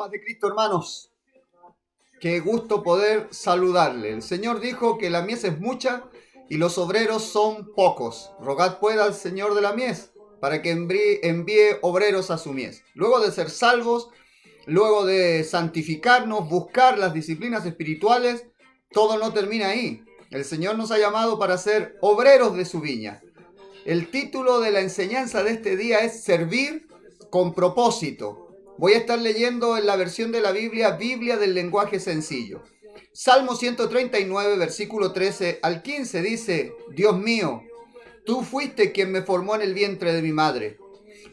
Paz de Cristo, hermanos. Qué gusto poder saludarle. El Señor dijo que la mies es mucha y los obreros son pocos. Rogad pues al Señor de la mies para que envíe obreros a su mies. Luego de ser salvos, luego de santificarnos, buscar las disciplinas espirituales, todo no termina ahí. El Señor nos ha llamado para ser obreros de su viña. El título de la enseñanza de este día es Servir con propósito. Voy a estar leyendo en la versión de la Biblia, Biblia del lenguaje sencillo. Salmo 139, versículo 13 al 15 dice: Dios mío, tú fuiste quien me formó en el vientre de mi madre.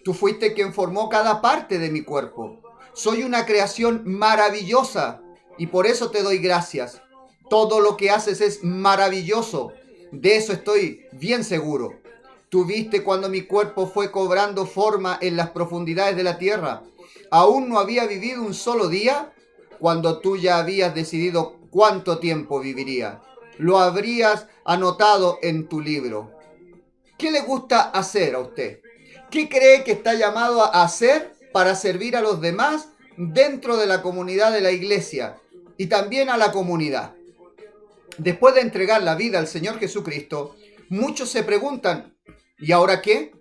Tú fuiste quien formó cada parte de mi cuerpo. Soy una creación maravillosa y por eso te doy gracias. Todo lo que haces es maravilloso. De eso estoy bien seguro. Tú viste cuando mi cuerpo fue cobrando forma en las profundidades de la tierra. Aún no había vivido un solo día cuando tú ya habías decidido cuánto tiempo viviría. Lo habrías anotado en tu libro. ¿Qué le gusta hacer a usted? ¿Qué cree que está llamado a hacer para servir a los demás dentro de la comunidad de la iglesia y también a la comunidad? Después de entregar la vida al Señor Jesucristo, muchos se preguntan: ¿y ahora qué?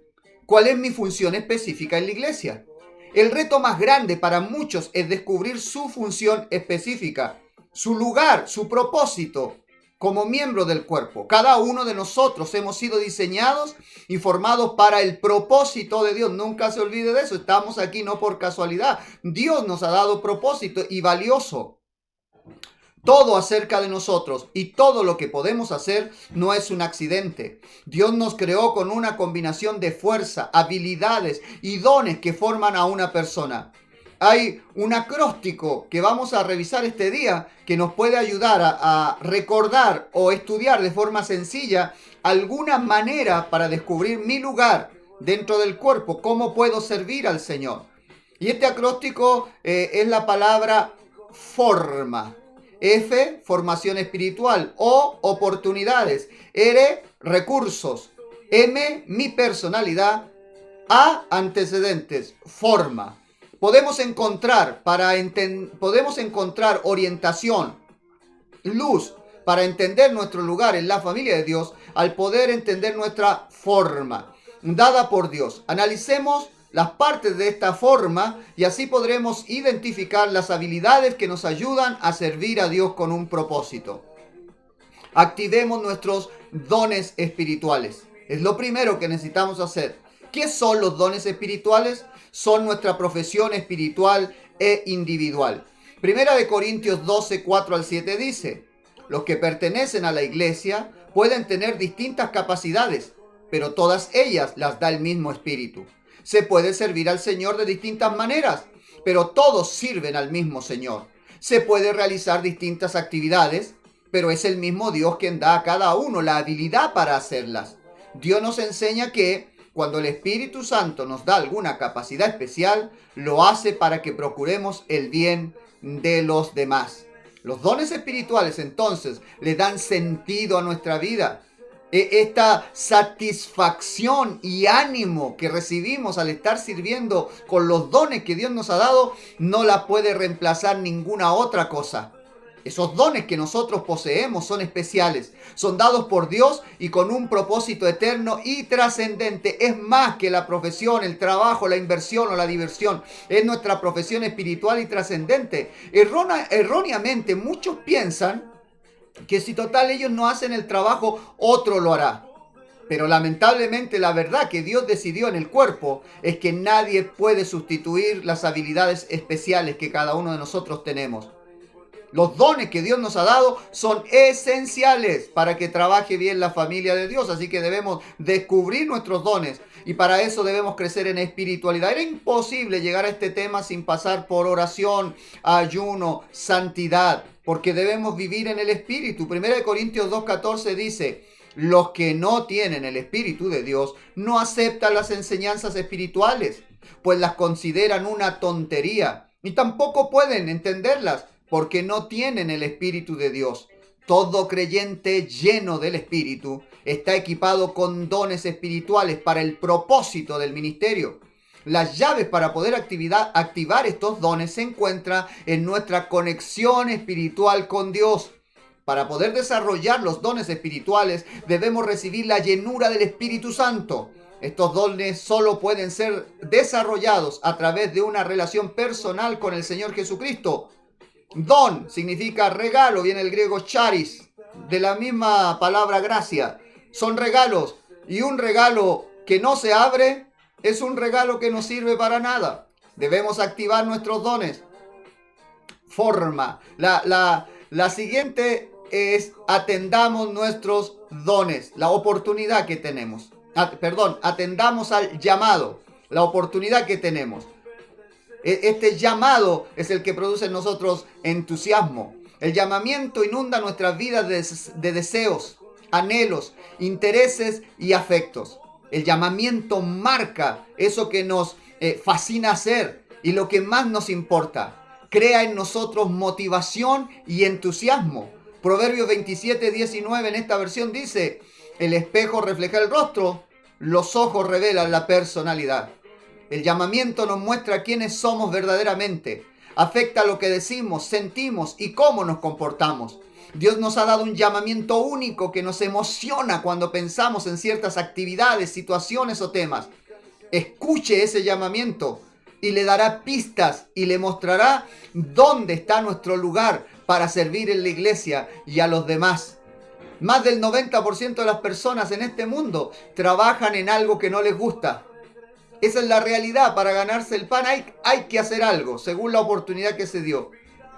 ¿Cuál es mi función específica en la iglesia? El reto más grande para muchos es descubrir su función específica, su lugar, su propósito como miembro del cuerpo. Cada uno de nosotros hemos sido diseñados y formados para el propósito de Dios. Nunca se olvide de eso. Estamos aquí no por casualidad. Dios nos ha dado propósito y valioso. Todo acerca de nosotros y todo lo que podemos hacer no es un accidente. Dios nos creó con una combinación de fuerza, habilidades y dones que forman a una persona. Hay un acróstico que vamos a revisar este día que nos puede ayudar a recordar o estudiar de forma sencilla alguna manera para descubrir mi lugar dentro del cuerpo, cómo puedo servir al Señor. Y este acróstico es la palabra forma. F, formación espiritual. O, oportunidades. R, recursos. M, mi personalidad. A, antecedentes, forma. Podemos encontrar orientación, luz, para entender nuestro lugar en la familia de Dios al poder entender nuestra forma dada por Dios. Analicemos las partes de esta forma y así podremos identificar las habilidades que nos ayudan a servir a Dios con un propósito. Activemos nuestros dones espirituales. Es lo primero que necesitamos hacer. ¿Qué son los dones espirituales? Son nuestra profesión espiritual e individual. Primera de Corintios 12, 4 al 7 dice: los que pertenecen a la iglesia pueden tener distintas capacidades, pero todas ellas las da el mismo Espíritu. Se puede servir al Señor de distintas maneras, pero todos sirven al mismo Señor. Se puede realizar distintas actividades, pero es el mismo Dios quien da a cada uno la habilidad para hacerlas. Dios nos enseña que cuando el Espíritu Santo nos da alguna capacidad especial, lo hace para que procuremos el bien de los demás. Los dones espirituales entonces le dan sentido a nuestra vida. Esta satisfacción y ánimo que recibimos al estar sirviendo con los dones que Dios nos ha dado no la puede reemplazar ninguna otra cosa. Esos dones que nosotros poseemos son especiales, son dados por Dios y con un propósito eterno y trascendente. Es más que la profesión, el trabajo, la inversión o la diversión. Es nuestra profesión espiritual y trascendente. Erróneamente muchos piensan que si total ellos no hacen el trabajo, otro lo hará. Pero lamentablemente la verdad que Dios decidió en el cuerpo es que nadie puede sustituir las habilidades especiales que cada uno de nosotros tenemos. Los dones que Dios nos ha dado son esenciales para que trabaje bien la familia de Dios. Así que debemos descubrir nuestros dones y para eso debemos crecer en espiritualidad. Era imposible llegar a este tema sin pasar por oración, ayuno, santidad, porque debemos vivir en el Espíritu. 1 Corintios 2:14 dice: los que no tienen el Espíritu de Dios no aceptan las enseñanzas espirituales, pues las consideran una tontería y tampoco pueden entenderlas, porque no tienen el Espíritu de Dios. Todo creyente lleno del Espíritu está equipado con dones espirituales para el propósito del ministerio. Las llaves para poder activar estos dones se encuentran en nuestra conexión espiritual con Dios. Para poder desarrollar los dones espirituales, debemos recibir la llenura del Espíritu Santo. Estos dones solo pueden ser desarrollados a través de una relación personal con el Señor Jesucristo. Don significa regalo, viene el griego charis, de la misma palabra gracia. Son regalos, y un regalo que no se abre es un regalo que no sirve para nada. Debemos activar nuestros dones. Forma. La siguiente es: atendamos nuestros dones, la oportunidad que tenemos. Atendamos al llamado, la oportunidad que tenemos. Este llamado es el que produce en nosotros entusiasmo. El llamamiento inunda nuestras vidas de deseos, anhelos, intereses y afectos. El llamamiento marca eso que nos fascina hacer y lo que más nos importa. Crea en nosotros motivación y entusiasmo. Proverbios 27:19 en esta versión dice: el espejo refleja el rostro, los ojos revelan la personalidad. El llamamiento nos muestra quiénes somos verdaderamente. Afecta lo que decimos, sentimos y cómo nos comportamos. Dios nos ha dado un llamamiento único que nos emociona cuando pensamos en ciertas actividades, situaciones o temas. Escuche ese llamamiento y le dará pistas y le mostrará dónde está nuestro lugar para servir en la iglesia y a los demás. Más del 90% de las personas en este mundo trabajan en algo que no les gusta. Esa es la realidad. Para ganarse el pan hay que hacer algo según la oportunidad que se dio.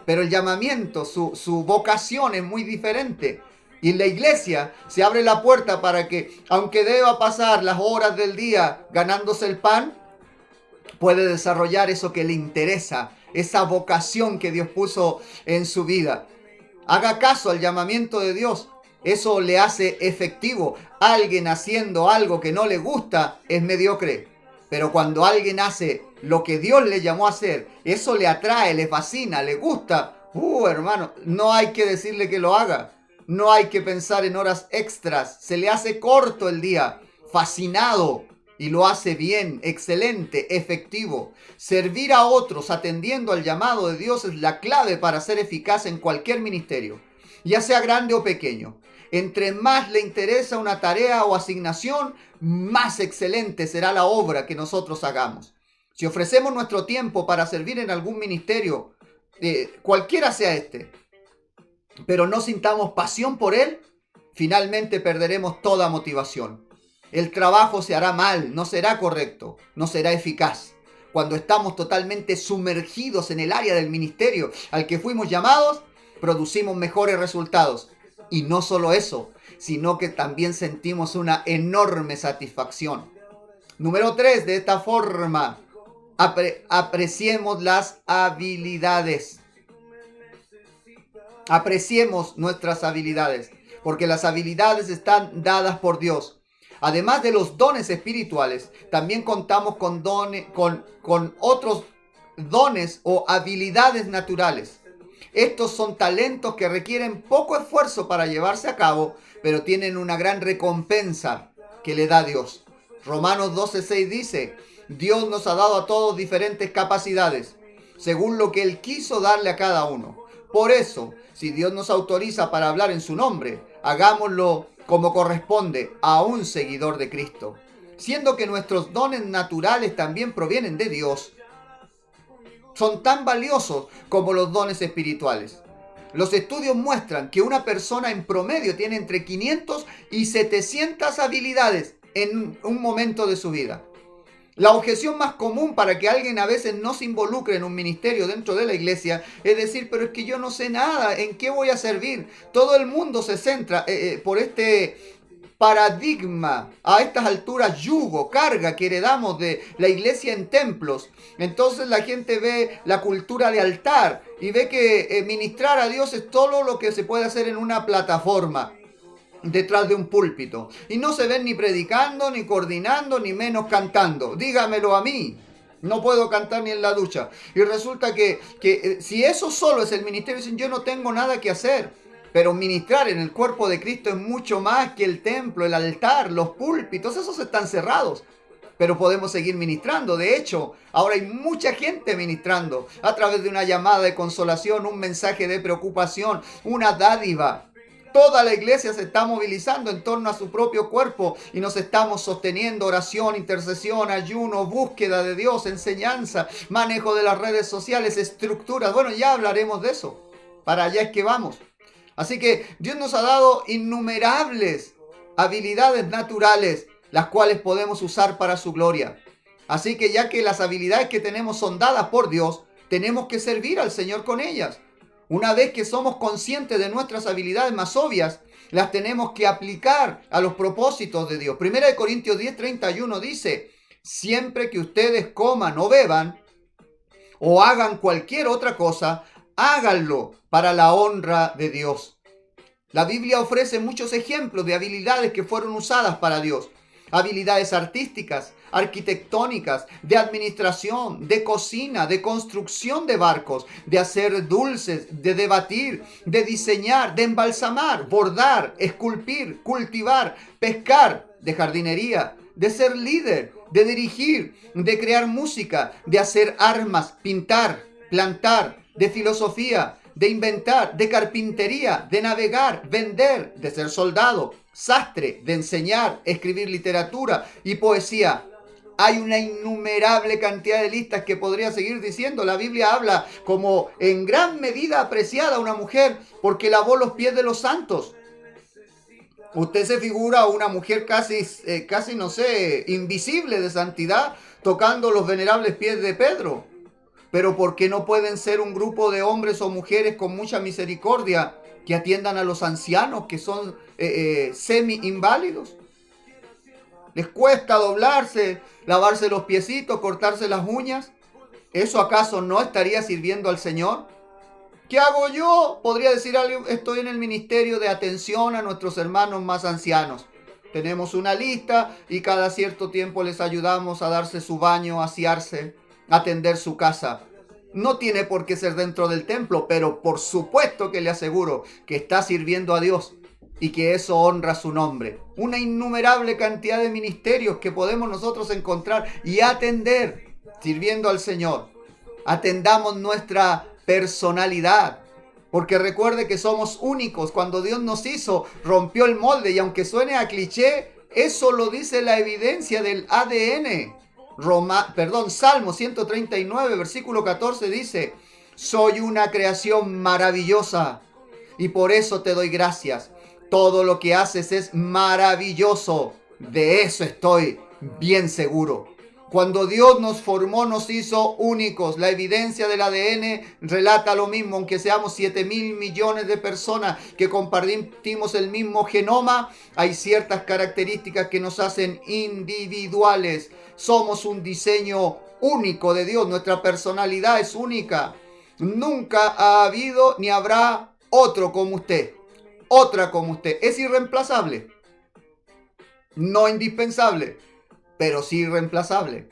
Pero el llamamiento, su vocación es muy diferente. Y en la iglesia se abre la puerta para que, aunque deba pasar las horas del día ganándose el pan, puede desarrollar eso que le interesa, esa vocación que Dios puso en su vida. Haga caso al llamamiento de Dios. Eso le hace efectivo. Alguien haciendo algo que no le gusta es mediocre. Pero cuando alguien hace lo que Dios le llamó a hacer, eso le atrae, le fascina, le gusta. Hermano, no hay que decirle que lo haga. No hay que pensar en horas extras. Se le hace corto el día. Fascinado. Y lo hace bien, excelente, efectivo. Servir a otros atendiendo al llamado de Dios es la clave para ser eficaz en cualquier ministerio, ya sea grande o pequeño. Entre más le interesa una tarea o asignación, más excelente será la obra que nosotros hagamos. Si ofrecemos nuestro tiempo para servir en algún ministerio, cualquiera sea este, pero no sintamos pasión por él, finalmente perderemos toda motivación. El trabajo se hará mal, no será correcto, no será eficaz. Cuando estamos totalmente sumergidos en el área del ministerio al que fuimos llamados, producimos mejores resultados. Y no solo eso, sino que también sentimos una enorme satisfacción. Número 3, de esta forma, apreciemos las habilidades. Apreciemos nuestras habilidades, porque las habilidades están dadas por Dios. Además de los dones espirituales, también contamos con otros dones o habilidades naturales. Estos son talentos que requieren poco esfuerzo para llevarse a cabo, pero tienen una gran recompensa que le da Dios. Romanos 12:6 dice: Dios nos ha dado a todos diferentes capacidades, según lo que Él quiso darle a cada uno. Por eso, si Dios nos autoriza para hablar en su nombre, hagámoslo como corresponde a un seguidor de Cristo. Siendo que nuestros dones naturales también provienen de Dios, son tan valiosos como los dones espirituales. Los estudios muestran que una persona en promedio tiene entre 500 y 700 habilidades en un momento de su vida. La objeción más común para que alguien a veces no se involucre en un ministerio dentro de la iglesia es decir: pero es que yo no sé nada, ¿en qué voy a servir? Todo el mundo se centra por este paradigma, a estas alturas yugo, carga que heredamos de la iglesia en templos. Entonces la gente ve la cultura de altar y ve que ministrar a Dios es todo lo que se puede hacer en una plataforma, detrás de un púlpito, y no se ven ni predicando, ni coordinando, ni menos cantando. Dígamelo a mí. No puedo cantar ni en la ducha. Y resulta que si eso solo es el ministerio, dicen: yo no tengo nada que hacer. Pero ministrar en el cuerpo de Cristo es mucho más que el templo, el altar, los púlpitos. Esos están cerrados. pero podemos seguir ministrando. De hecho, ahora hay mucha gente ministrando a través de una llamada de consolación, un mensaje de preocupación, una dádiva. Toda la iglesia se está movilizando en torno a su propio cuerpo y nos estamos sosteniendo: oración, intercesión, ayuno, búsqueda de Dios, enseñanza, manejo de las redes sociales, estructuras. Bueno, ya hablaremos de eso. Para allá es que vamos. Así que Dios nos ha dado innumerables habilidades naturales, las cuales podemos usar para su gloria. Así que ya que las habilidades que tenemos son dadas por Dios, tenemos que servir al Señor con ellas. Una vez que somos conscientes de nuestras habilidades más obvias, las tenemos que aplicar a los propósitos de Dios. 1 Corintios 10:31 dice: siempre que ustedes coman o beban o hagan cualquier otra cosa, háganlo para la honra de Dios. La Biblia ofrece muchos ejemplos de habilidades que fueron usadas para Dios. Habilidades artísticas, arquitectónicas, de administración, de cocina, de construcción de barcos, de hacer dulces, de debatir, de diseñar, de embalsamar, bordar, esculpir, cultivar, pescar, de jardinería, de ser líder, de dirigir, de crear música, de hacer armas, pintar, plantar, de filosofía, de inventar, de carpintería, de navegar, vender, de ser soldado, sastre, de enseñar, escribir literatura y poesía. Hay una innumerable cantidad de listas que podría seguir diciendo. La Biblia habla como en gran medida apreciada una mujer porque lavó los pies de los santos. Usted se figura a una mujer casi, no sé, invisible de santidad, tocando los venerables pies de Pedro. Pero ¿por qué no pueden ser un grupo de hombres o mujeres con mucha misericordia que atiendan a los ancianos que son semi-inválidos? ¿Les cuesta doblarse, lavarse los piecitos, cortarse las uñas? ¿Eso acaso no estaría sirviendo al Señor? ¿Qué hago yo? Podría decir alguien: estoy en el ministerio de atención a nuestros hermanos más ancianos. Tenemos una lista y cada cierto tiempo les ayudamos a darse su baño, a asearse, atender su casa. No tiene por qué ser dentro del templo, pero por supuesto que le aseguro que está sirviendo a Dios y que eso honra su nombre. Una innumerable cantidad de ministerios que podemos nosotros encontrar y atender sirviendo al Señor. Atendamos nuestra personalidad, porque recuerde que somos únicos. Cuando Dios nos hizo, rompió el molde, y aunque suene a cliché, eso lo dice la evidencia del ADN. Salmo 139, versículo 14 dice: soy una creación maravillosa y por eso te doy gracias. Todo lo que haces es maravilloso. De eso estoy bien seguro. Cuando Dios nos formó, nos hizo únicos. La evidencia del ADN relata lo mismo. Aunque seamos 7.000 millones de personas que compartimos el mismo genoma, hay ciertas características que nos hacen individuales. Somos un diseño único de Dios. Nuestra personalidad es única. Nunca ha habido ni habrá otro como usted. Otra como usted. Es irreemplazable. No indispensable, pero sí irreemplazable.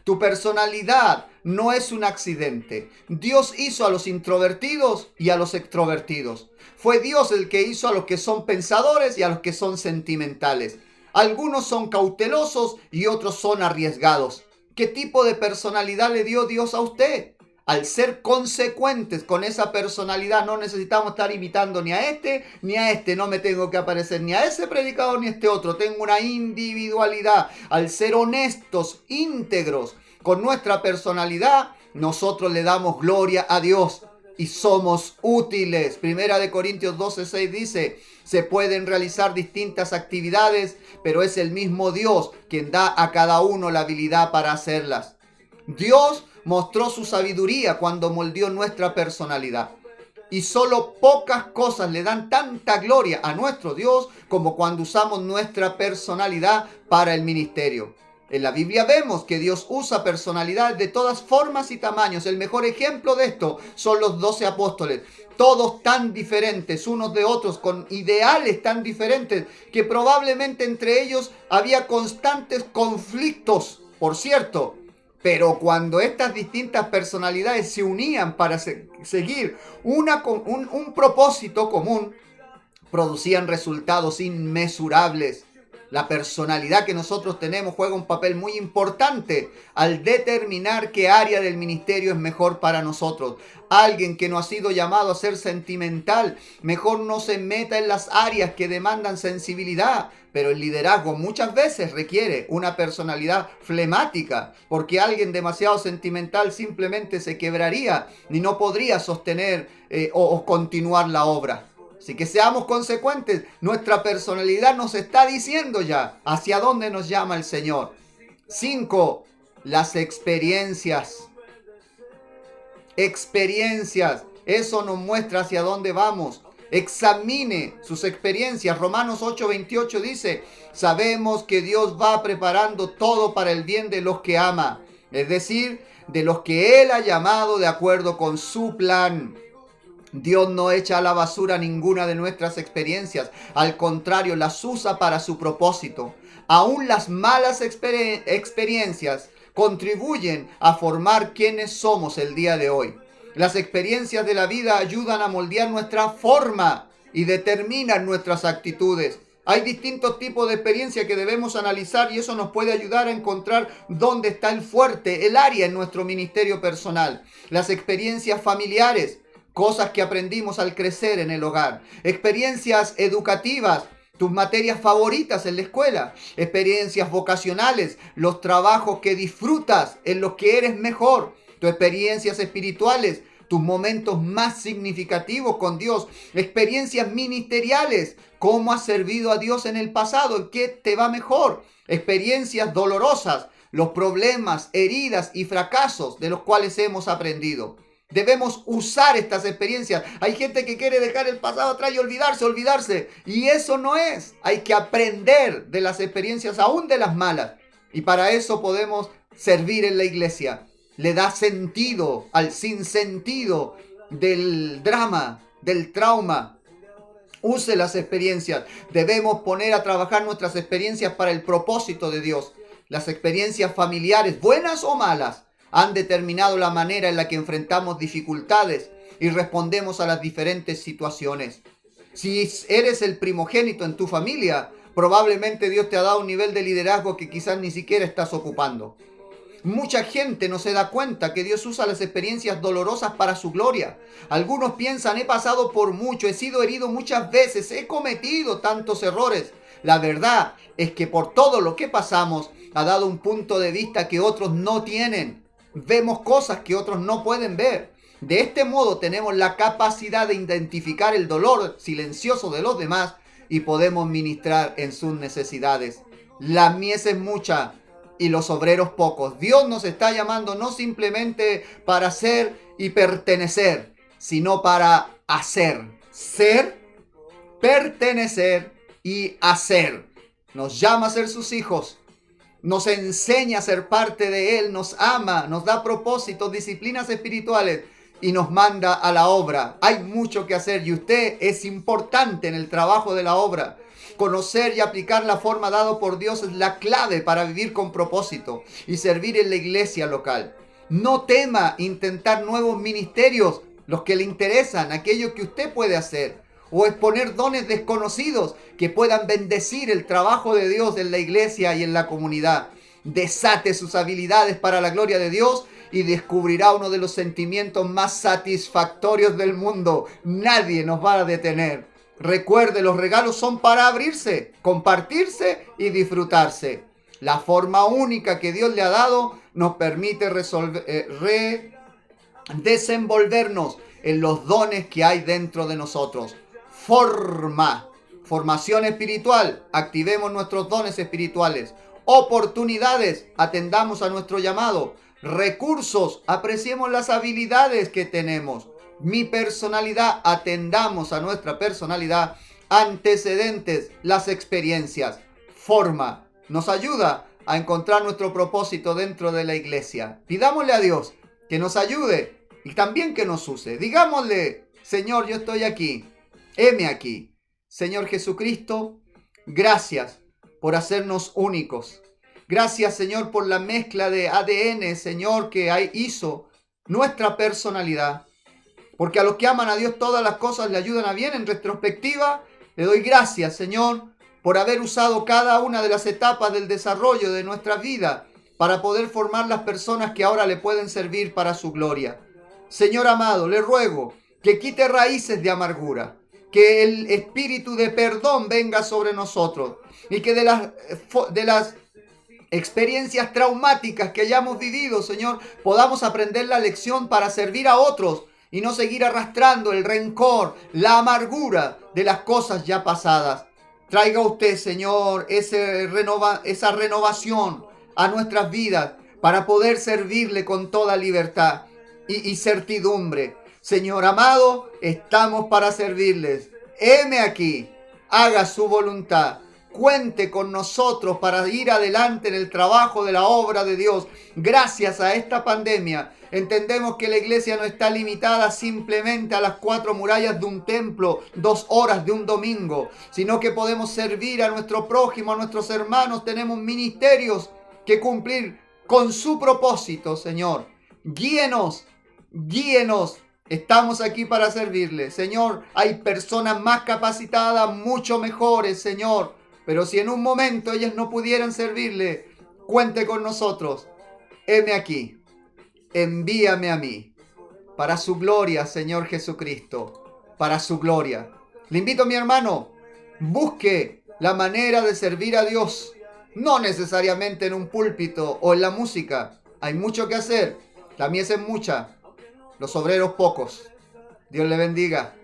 Tu personalidad no es un accidente. Dios hizo a los introvertidos y a los extrovertidos. Fue Dios el que hizo a los que son pensadores y a los que son sentimentales. Algunos son cautelosos y otros son arriesgados. ¿Qué tipo de personalidad le dio Dios a usted? Al ser consecuentes con esa personalidad, no necesitamos estar imitando ni a este ni a este. No me tengo que aparecer ni a ese predicador ni a este otro. Tengo una individualidad. Al ser honestos, íntegros con nuestra personalidad, nosotros le damos gloria a Dios y somos útiles. 1 Corintios 12:6 dice: se pueden realizar distintas actividades, pero es el mismo Dios quien da a cada uno la habilidad para hacerlas. Dios mostró su sabiduría cuando moldeó nuestra personalidad. Y solo pocas cosas le dan tanta gloria a nuestro Dios como cuando usamos nuestra personalidad para el ministerio. En la Biblia vemos que Dios usa personalidades de todas formas y tamaños. El mejor ejemplo de esto son los 12 apóstoles. Todos tan diferentes unos de otros, con ideales tan diferentes, que probablemente entre ellos había constantes conflictos, por cierto. Pero cuando estas distintas personalidades se unían para seguir un propósito común, producían resultados inmesurables. La personalidad que nosotros tenemos juega un papel muy importante al determinar qué área del ministerio es mejor para nosotros. Alguien que no ha sido llamado a ser sentimental, mejor no se meta en las áreas que demandan sensibilidad. Pero el liderazgo muchas veces requiere una personalidad flemática, porque alguien demasiado sentimental simplemente se quebraría y no podría sostener o continuar la obra. Así que seamos consecuentes. Nuestra personalidad nos está diciendo ya hacia dónde nos llama el Señor. 5. Las experiencias. Experiencias. Eso nos muestra hacia dónde vamos. Examine sus experiencias. Romanos 8:28 dice: sabemos que Dios va preparando todo para el bien de los que ama. Es decir, de los que Él ha llamado de acuerdo con su plan. Dios no echa a la basura ninguna de nuestras experiencias. Al contrario, las usa para su propósito. Aún las malas experiencias contribuyen a formar quienes somos el día de hoy. Las experiencias de la vida ayudan a moldear nuestra forma y determinan nuestras actitudes. Hay distintos tipos de experiencias que debemos analizar y eso nos puede ayudar a encontrar dónde está el fuerte, el área en nuestro ministerio personal. Las experiencias familiares, cosas que aprendimos al crecer en el hogar. Experiencias educativas, tus materias favoritas en la escuela. Experiencias vocacionales, los trabajos que disfrutas, en los que eres mejor. Tus experiencias espirituales, tus momentos más significativos con Dios. Experiencias ministeriales, cómo has servido a Dios en el pasado, en qué te va mejor. Experiencias dolorosas, los problemas, heridas y fracasos de los cuales hemos aprendido. Debemos usar estas experiencias. Hay gente que quiere dejar el pasado atrás y olvidarse. Y eso no es. Hay que aprender de las experiencias, aún de las malas. Y para eso podemos servir en la iglesia. Le da sentido al sinsentido del drama, del trauma. Use las experiencias. Debemos poner a trabajar nuestras experiencias para el propósito de Dios. Las experiencias familiares, buenas o malas, han determinado la manera en la que enfrentamos dificultades y respondemos a las diferentes situaciones. Si eres el primogénito en tu familia, probablemente Dios te ha dado un nivel de liderazgo que quizás ni siquiera estás ocupando. Mucha gente no se da cuenta que Dios usa las experiencias dolorosas para su gloria. Algunos piensan: he pasado por mucho, he sido herido muchas veces, he cometido tantos errores. La verdad es que por todo lo que pasamos ha dado un punto de vista que otros no tienen. Vemos cosas que otros no pueden ver. De este modo tenemos la capacidad de identificar el dolor silencioso de los demás y podemos ministrar en sus necesidades. La mies es mucha y los obreros pocos. Dios nos está llamando no simplemente para ser y pertenecer, sino para hacer. Ser, pertenecer y hacer. Nos llama a ser sus hijos. Nos enseña a ser parte de Él, nos ama, nos da propósitos, disciplinas espirituales y nos manda a la obra. Hay mucho que hacer y usted es importante en el trabajo de la obra. Conocer y aplicar la forma dada por Dios es la clave para vivir con propósito y servir en la iglesia local. No tema intentar nuevos ministerios, los que le interesan, aquellos que usted puede hacer, o exponer dones desconocidos que puedan bendecir el trabajo de Dios en la iglesia y en la comunidad. Desate sus habilidades para la gloria de Dios y descubrirá uno de los sentimientos más satisfactorios del mundo. Nadie nos va a detener. Recuerde, los regalos son para abrirse, compartirse y disfrutarse. La forma única que Dios le ha dado nos permite desenvolvernos en los dones que hay dentro de nosotros. Formación espiritual, activemos nuestros dones espirituales. Oportunidades, atendamos a nuestro llamado. Recursos, apreciemos las habilidades que tenemos. Mi personalidad, atendamos a nuestra personalidad. Antecedentes, las experiencias. Forma, nos ayuda a encontrar nuestro propósito dentro de la iglesia. Pidámosle a Dios que nos ayude y también que nos use. Digámosle: Señor, yo estoy aquí. Heme aquí. Señor Jesucristo, gracias por hacernos únicos. Gracias, Señor, por la mezcla de ADN, Señor, que hizo nuestra personalidad. Porque a los que aman a Dios todas las cosas le ayudan a bien. En retrospectiva, le doy gracias, Señor, por haber usado cada una de las etapas del desarrollo de nuestra vida para poder formar las personas que ahora le pueden servir para su gloria. Señor amado, le ruego que quite raíces de amargura, que el espíritu de perdón venga sobre nosotros y que de las experiencias traumáticas que hayamos vivido, Señor, podamos aprender la lección para servir a otros y no seguir arrastrando el rencor, la amargura de las cosas ya pasadas. Traiga usted, Señor, esa renovación a nuestras vidas para poder servirle con toda libertad y certidumbre. Señor amado, estamos para servirles. Heme aquí, haga su voluntad. Cuente con nosotros para ir adelante en el trabajo de la obra de Dios. Gracias a esta pandemia, entendemos que la iglesia no está limitada simplemente a las 4 murallas de un templo, 2 horas de un domingo, sino que podemos servir a nuestro prójimo, a nuestros hermanos. Tenemos ministerios que cumplir con su propósito, Señor. Guíenos, guíenos. Estamos aquí para servirle. Señor, hay personas más capacitadas, mucho mejores, Señor. Pero si en un momento ellas no pudieran servirle, cuente con nosotros. Heme aquí. Envíame a mí. Para su gloria, Señor Jesucristo. Para su gloria. Le invito, mi hermano, busque la manera de servir a Dios. No necesariamente en un púlpito o en la música. Hay mucho que hacer. La mies es mucha. Los obreros pocos. Dios le bendiga.